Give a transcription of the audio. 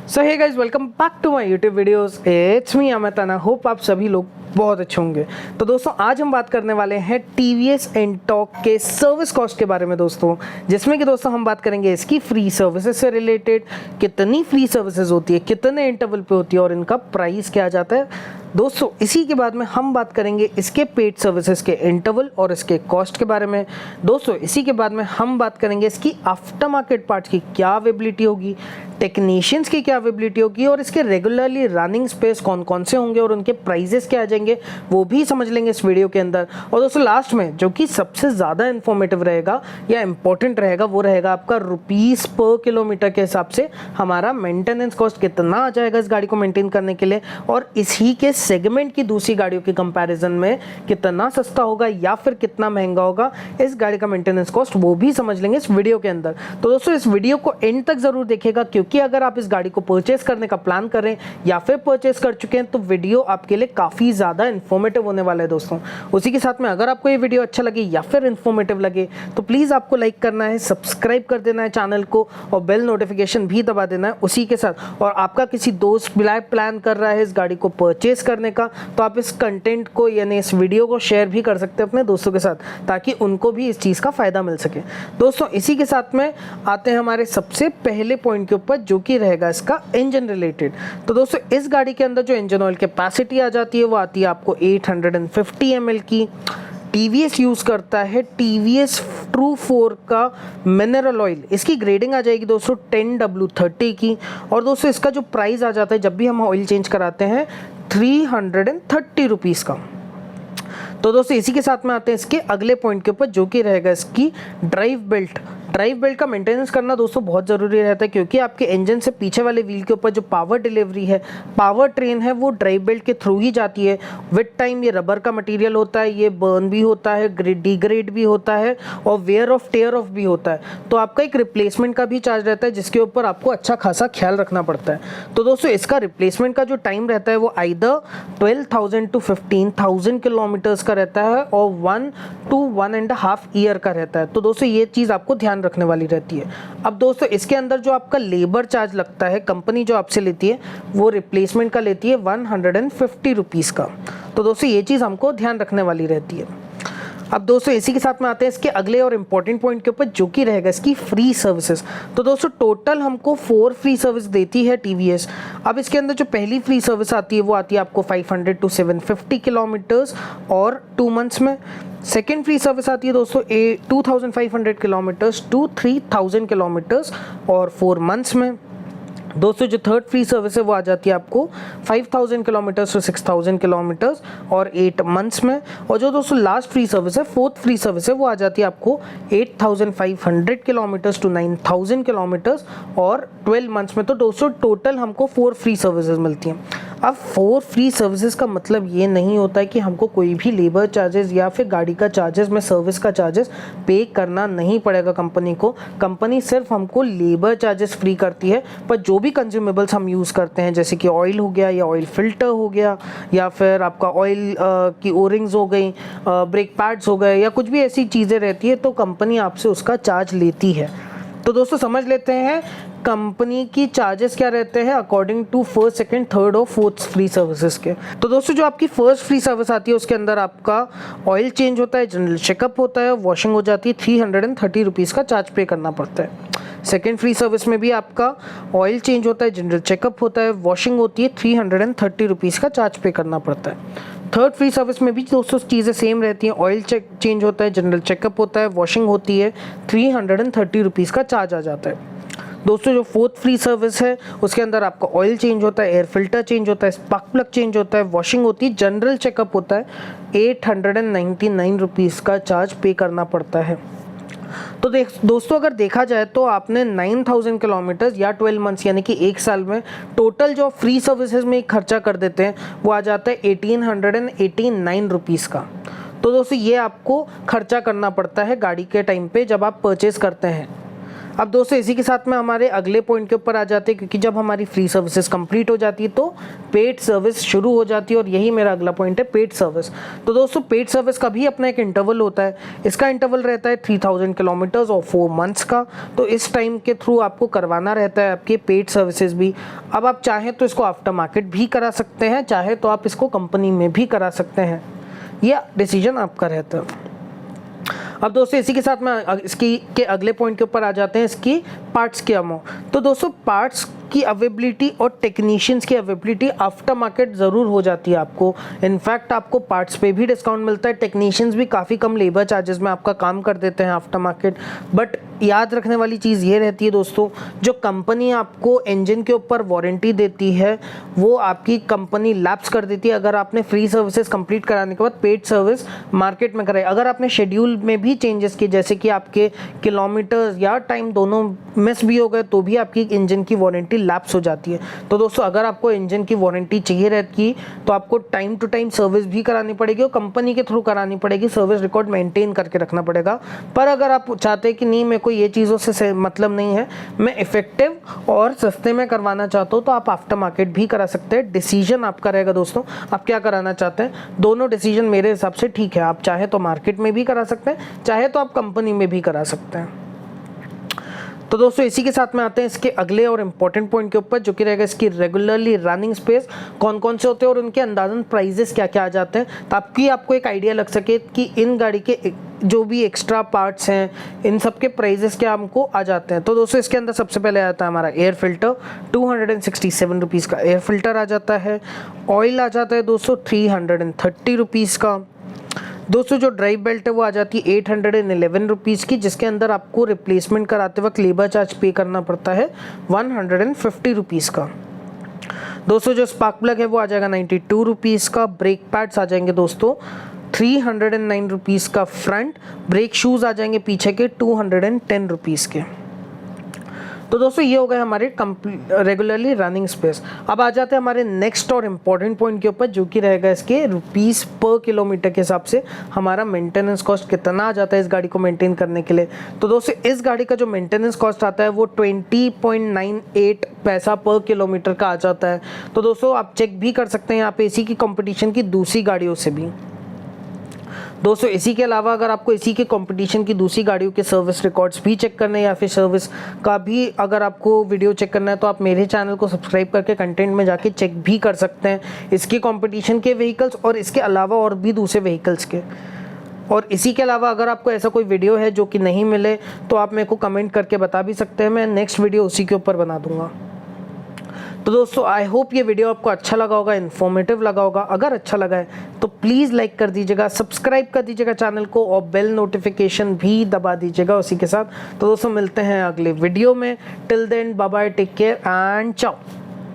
So hey guys, welcome back to my YouTube videos. It's me Amit and I hope आप सभी लोग बहुत अच्छे होंगे। तो दोस्तों आज हम बात करने वाले हैं टीवीएस एनटॉर्क के सर्विस कॉस्ट के बारे में दोस्तों, जिसमें कि दोस्तों हम बात करेंगे इसकी फ्री सर्विसेज से रिलेटेड, कितनी फ्री सर्विसेज होती है, कितने इंटरवल पे होती है और इनका प्राइस क्या आ जाता है दोस्तों। इसी के बाद में हम बात करेंगे इसके पेड सर्विसेज के इंटरवल और इसके कॉस्ट के बारे में दोस्तों। इसी के बाद में हम बात करेंगे इसकी आफ्टर मार्केट पार्ट्स की क्या अवेलेबिलिटी होगी, टेक्नीशियंस की क्या अवेलेबिलिटी होगी और इसके रेगुलरली रनिंग स्पेस कौन कौन से होंगे और उनके प्राइजेस क्या आ जाएंगे वो भी समझ लेंगे इस वीडियो के अंदर। और दोस्तों लास्ट में जो कि सबसे ज़्यादा इन्फॉर्मेटिव रहेगा या इंपॉर्टेंट रहेगा वो रहेगा आपका रुपीस पर किलोमीटर के हिसाब से हमारा मेंटेनेंस कॉस्ट कितना आ जाएगा इस गाड़ी को मेंटेन करने के लिए, और इसी के सेगमेंट की दूसरी गाड़ियों के कंपैरिजन में कितना सस्ता होगा या फिर कितना महंगा होगा इस गाड़ी का मेंटेनेंस कॉस्ट, वो भी समझ लेंगे इस वीडियो के अंदर। तो दोस्तों इस वीडियो को एंड तक जरूर देखिएगा, क्योंकि अगर आप इस गाड़ी को परचेस करने का प्लान करें या फिर परचेस कर चुके हैं तो वीडियो आपके लिए काफी ज्यादा इन्फॉर्मेटिव होने वाला है दोस्तों। उसी के साथ में अगर आपको ये वीडियो अच्छा लगे या फिर इन्फॉर्मेटिव लगे तो प्लीज आपको लाइक करना है, सब्सक्राइब कर देना है चैनल को और बेल नोटिफिकेशन भी दबा देना है उसी के साथ। और आपका किसी दोस्त प्लान कर रहा है इस गाड़ी को परचेस करने का तो आप इस कंटेंट को यानी इस वीडियो को शेयर भी कर सकते हैं अपने दोस्तों के साथ, ताकि उनको भी इस चीज़ का फायदा मिल सके दोस्तों। इसी के साथ में आते हैं हमारे सबसे पहले पॉइंट के ऊपर, जो कि रहेगा इसका इंजन रिलेटेड। तो दोस्तों इस गाड़ी के अंदर जो इंजन ऑयल कैपेसिटी आ जाती है वो आती है आपको 850 ml की। टीवीएस यूज़ करता है टीवीएस ट्रू 4 का मिनरल ऑयल, इसकी ग्रेडिंग आ जाएगी दोस्तों 10W30 की। और दोस्तों इसका जो प्राइस आ जाता है जब भी हम ऑयल चेंज कराते हैं 330 रुपीज़ का। तो दोस्तों इसी के साथ में आते हैं इसके अगले पॉइंट के ऊपर, जो कि रहेगा इसकी ड्राइव बेल्ट। ड्राइव बेल्ट का मेंटेनेंस करना दोस्तों बहुत ज़रूरी रहता है, क्योंकि आपके इंजन से पीछे वाले व्हील के ऊपर जो पावर डिलीवरी है, पावर ट्रेन है, वो ड्राइव बेल्ट के थ्रू ही जाती है। विद टाइम ये रबर का मटेरियल होता है, ये बर्न भी होता है, डिग्रेड भी होता है और वेयर ऑफ टेयर ऑफ भी होता है। तो आपका एक रिप्लेसमेंट का भी चार्ज रहता है जिसके ऊपर आपको अच्छा खासा ख्याल रखना पड़ता है। तो दोस्तों इसका रिप्लेसमेंट का जो टाइम रहता है वो आइदर 12,000 to 15,000 किलोमीटर्स का रहता है और 1 to 1.5 ईयर का रहता है। तो दोस्तों ये चीज़ आपको ध्यान रखने वाली रहती है। अब दोस्तों इसके अंदर जो आपका लेबर चार्ज लगता है, कंपनी जो आपसे लेती है वो रिप्लेसमेंट का लेती है 150 रुपीज़ का। तो दोस्तों ये चीज़ हमको ध्यान रखने वाली रहती है। अब दोस्तों इसी के साथ में आते हैं इसके अगले और इम्पॉर्टेंट पॉइंट के ऊपर, जो कि रहेगा इसकी फ्री सर्विसेज। तो दोस्तों टोटल हमको 4 फ्री सर्विस देती है टीवीएस। अब इसके अंदर जो पहली फ्री सर्विस आती है वो आती है आपको 500 to 750 किलोमीटर्स और 2 मंथ्स में। सेकेंड फ्री सर्विस आती है दोस्तों 2500 किलोमीटर्स टू 3000 किलोमीटर्स और 4 मंथ्स में। दोस्तों जो थर्ड फ्री सर्विस है वो आ जाती है आपको 5000 किलोमीटर्स टू 6000 किलोमीटर्स और 8 मंथ्स में। और जो दोस्तों लास्ट फ्री सर्विस है, फोर्थ फ्री सर्विस है, वो आ जाती है आपको 8500 किलोमीटर्स टू 9000 किलोमीटर्स और 12 मंथ्स में। तो दोस्तों टोटल हमको 4 फ्री सर्विसेज मिलती हैं। अब 4 फ्री सर्विसेज का मतलब ये नहीं होता है कि हमको कोई भी लेबर चार्जेस या फिर गाड़ी का चार्जेस में सर्विस का चार्जेस पे करना नहीं पड़ेगा कंपनी को। कंपनी सिर्फ हमको लेबर चार्जेस फ्री करती है, पर जो भी कंज्यूमेबल्स हम यूज़ करते हैं जैसे कि ऑयल हो गया या ऑयल फिल्टर हो गया या फिर आपका ऑयल की ओरिंग्स हो गई, ब्रेक पैड्स हो गए या कुछ भी ऐसी चीज़ें रहती है तो कंपनी आपसे उसका चार्ज लेती है। तो दोस्तों समझ लेते हैं कंपनी की चार्जेस क्या रहते हैं according to first, second, third और फोर्थ फ्री सर्विसेज के। तो दोस्तों जो आपकी फर्स्ट फ्री सर्विस आती है उसके अंदर आपका ऑयल चेंज होता है, जनरल चेकअप होता है, वॉशिंग हो जाती है, 330 रुपीज़ का चार्ज पे करना पड़ता है। सेकेंड फ्री सर्विस में भी आपका ऑयल चेंज होता है, जनरल चेकअप होता है, वॉशिंग होती है, 330 रुपीज़ का चार्ज पे करना पड़ता है। थर्ड फ्री सर्विस में भी दोस्तों चीज़ें सेम रहती हैं, ऑयल चेंज होता है, जनरल चेकअप होता है, वॉशिंग होती है, 330 रुपीज़ का चार्ज आ जाता है। दोस्तों जो फोर्थ फ्री सर्विस है उसके अंदर आपका ऑयल चेंज होता है, एयर फिल्टर चेंज होता है, स्पार्क प्लग चेंज होता है, वॉशिंग होती है, जनरल चेकअप होता है, 899 रुपीज़ का चार्ज पे करना पड़ता है। तो दोस्तों अगर देखा जाए तो आपने 9000 किलोमीटर्स या 12 मंथ्स यानी कि 1 साल में टोटल जो फ्री सर्विसेज में खर्चा कर देते हैं वो आ जाता है 1889 रुपीज़ का। तो दोस्तों ये आपको खर्चा करना पड़ता है गाड़ी के टाइम पे जब आप परचेस करते हैं। अब दोस्तों इसी के साथ में हमारे अगले पॉइंट के ऊपर आ जाते हैं, क्योंकि जब हमारी फ्री सर्विसेज कंप्लीट हो जाती है तो पेड सर्विस शुरू हो जाती है, और यही मेरा अगला पॉइंट है, पेड सर्विस। तो दोस्तों पेड सर्विस का भी अपना एक इंटरवल होता है। इसका इंटरवल रहता है 3000 किलोमीटर्स और 4 मंथ्स का। तो इस टाइम के थ्रू आपको करवाना रहता है आपके पेड सर्विसेज भी। अब आप चाहें तो इसको आफ्टर मार्केट भी करा सकते हैं, चाहे तो आप इसको कंपनी में भी करा सकते हैं, यह डिसीजन आपका रहता है। अब दोस्तों इसी के साथ में इसकी के अगले पॉइंट के ऊपर आ जाते हैं, इसकी पार्ट्स की अमाउंट। तो दोस्तों पार्ट्स की अवेलेबिलिटी और टेक्नीशियंस की अवेलेबिलिटी आफ्टर मार्केट ज़रूर हो जाती है आपको। इनफैक्ट आपको पार्ट्स पे भी डिस्काउंट मिलता है, टेक्नीशियंस भी काफ़ी कम लेबर चार्जेस में आपका काम कर देते हैं आफ्टर मार्केट। बट याद रखने वाली चीज़ ये रहती है दोस्तों, जो कंपनी आपको इंजन के ऊपर वारंटी देती है वो आपकी कंपनी लैप्स कर देती है अगर आपने फ्री सर्विसेज कंप्लीट कराने के बाद पेड सर्विस मार्केट में कराई। अगर आपने शेड्यूल में भी चेंजेस किए, जैसे कि आपके किलोमीटर्स या टाइम दोनों मिस भी हो गए, तो भी आपकी इंजन की वारंटी लैप्स हो जाती है। तो दोस्तों अगर आपको इंजन की वारंटी चाहिए रहती तो आपको टाइम टू टाइम सर्विस भी करानी पड़ेगी और कंपनी के थ्रू करानी पड़ेगी, सर्विस रिकॉर्ड मेंटेन करके रखना पड़ेगा। पर अगर आप चाहते हैं कि नहीं मेरे को ये चीज़ों से मतलब नहीं है, मैं इफेक्टिव और सस्ते में करवाना चाहता हूँ, तो आप आफ्टर मार्केट भी करा सकते हैं। डिसीजन आपका रहेगा दोस्तों, आप क्या कराना चाहते हैं। दोनों डिसीजन मेरे हिसाब से ठीक है, आप चाहे तो मार्केट में भी करा सकते हैं, चाहे तो आप कंपनी में भी करा सकते हैं। तो दोस्तों इसी के साथ में आते हैं इसके अगले और इम्पोर्टेंट पॉइंट के ऊपर, जो कि रहेगा इसकी रेगुलरली रनिंग स्पेस कौन कौन से होते हैं और उनके अंदाजन प्राइजेस क्या क्या आ जाते हैं, ताकि आपको एक आइडिया लग सके कि इन गाड़ी के जो भी एक्स्ट्रा पार्ट्स हैं इन सब के प्राइजेस क्या हमको आ जाते हैं। तो दोस्तों इसके अंदर सबसे पहले आता है हमारा एयर फिल्टर, 267 रुपीज़ का एयर फिल्टर आ जाता है। ऑयल आ जाता है दोस्तों 330 रुपीज़ का। दोस्तों जो ड्राइव बेल्ट है वो आ जाती है 811 रुपीज़ की, जिसके अंदर आपको रिप्लेसमेंट कराते वक्त लेबर चार्ज पे करना पड़ता है 150 रुपीज़ का। दोस्तों जो स्पार्क प्लग है वो आ जाएगा 92 रुपीज़ का। ब्रेक पैड्स आ जाएंगे दोस्तों 309 रुपीज़ का। फ्रंट ब्रेक शूज़ आ जाएंगे पीछे के 210 रुपीज़ के। तो दोस्तों ये हो गए हमारे रेगुलरली रनिंग स्पेस। अब आ जाते हैं हमारे नेक्स्ट और इम्पॉर्टेंट पॉइंट के ऊपर, जो कि रहेगा इसके रुपीज़ पर किलोमीटर के हिसाब से हमारा मेंटेनेंस कॉस्ट कितना आ जाता है इस गाड़ी को मेंटेन करने के लिए। तो दोस्तों इस गाड़ी का जो मेंटेनेंस कॉस्ट आता है वो 20.98 पैसा पर किलोमीटर का आ जाता है। तो दोस्तों आप चेक भी कर सकते हैं यहाँ पे इसी की कंपटीशन की दूसरी गाड़ियों से भी। दोस्तों इसी के अलावा अगर आपको इसी के कंपटीशन की दूसरी गाड़ियों के सर्विस रिकॉर्ड्स भी चेक करने या फिर सर्विस का भी अगर आपको वीडियो चेक करना है, तो आप मेरे चैनल को सब्सक्राइब करके कंटेंट में जाके चेक भी कर सकते हैं इसकी कंपटीशन के व्हीकल्स और इसके अलावा और भी दूसरे व्हीकल्स के। और इसी के अलावा अगर आपको ऐसा कोई वीडियो है जो कि नहीं मिले तो आप मेरे को कमेंट करके बता भी सकते हैं, मैं नेक्स्ट वीडियो उसी के ऊपर बना दूंगा। तो दोस्तों आई होप ये वीडियो आपको अच्छा लगा होगा, इन्फॉर्मेटिव लगा होगा। अगर अच्छा लगा है तो प्लीज़ लाइक कर दीजिएगा, सब्सक्राइब कर दीजिएगा चैनल को और बेल नोटिफिकेशन भी दबा दीजिएगा उसी के साथ। तो दोस्तों मिलते हैं अगले वीडियो में। Till then bye bye, take care and चाओ।